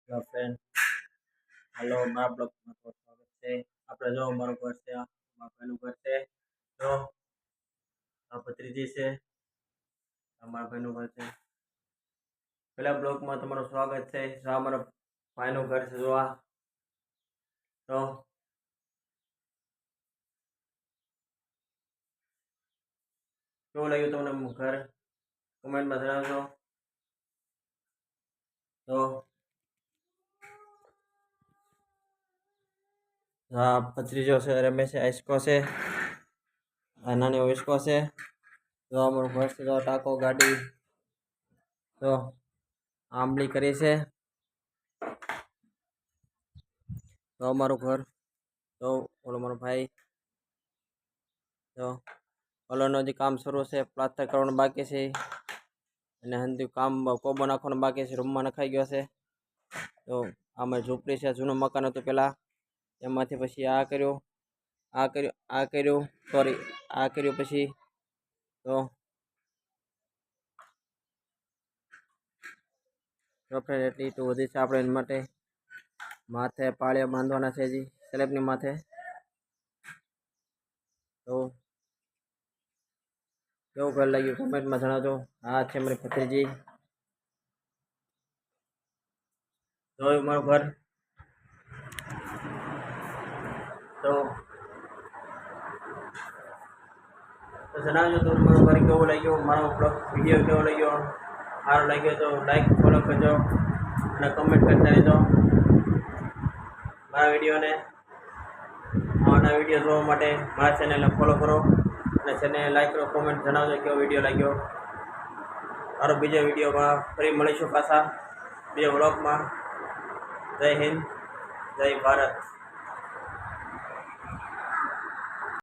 Hello friend, હાલો મારા બ્લોગમાં તમારું સ્વાગત છે. આપણે જો મારું ઘર છે, મારા ભાઈનું ઘર છે. જો આ ભત્રીજી છે, આ મારા ભાઈનું ઘર છે. પેલા બ્લોગમાં તમારું સ્વાગત છે. જો આ મારા ભાઈનું ઘર છે. જો આ તો કેવું લાગ્યું તમને ઘર? કમેન્ટમાં જણાવજો. તો આ ભત્રીજો છે, રમેશ છે, આઈસ્કો છે, આ નાની ઓઈસ્કો છે. જો અમારું ઘર છે. જો ટાંકો ગાડી તો આંબલી કરી છે. તો અમારું ઘર તો ઓલો મારો ભાઈ તો ઓલોનું હજી કામ શરૂ છે. પ્લાસ્ટર કરવાનું બાકી છે અને હંધું કામ કોબો નાખવાનું બાકી છે. રૂમમાં નખાઈ ગયો છે. તો આમાં ઝૂંપડી છે, જૂનું મકાન હતું પહેલાં, એમાંથી પછી આ કર્યું, સોરી આ કર્યું પછી તો ફ્રેન્ડ એટલી તો વધી છે આપણે એના માટે. માથે પાળિયા બાંધવાના છે હજી સ્લેબની માથે. તો કેવું ઘર લાગ્યું કમેન્ટમાં જણાવજો. આ છે મારી ભત્રીજી. જોયું મારું ઘર? તો જણાવજો તમે મારું ઘર કેવું લાગ્યું, મારો બ્લોગ વિડીયો કેવો લાગ્યો. સારો લાગ્યો તો લાઈક ફોલો કરજો અને કમેન્ટ કરતા રહેજો મારા વિડીયોને. આના વિડીયો જોવા માટે મારા ચેનલને ફોલો કરો અને ચેનલને લાઈક કરો, કોમેન્ટ જણાવજો કેવો વિડીયો લાગ્યો. મારો બીજો વિડીયોમાં ફરી મળીશું પાછા બીજા વ્લોગમાં. જય હિન્દ, જય ભારત.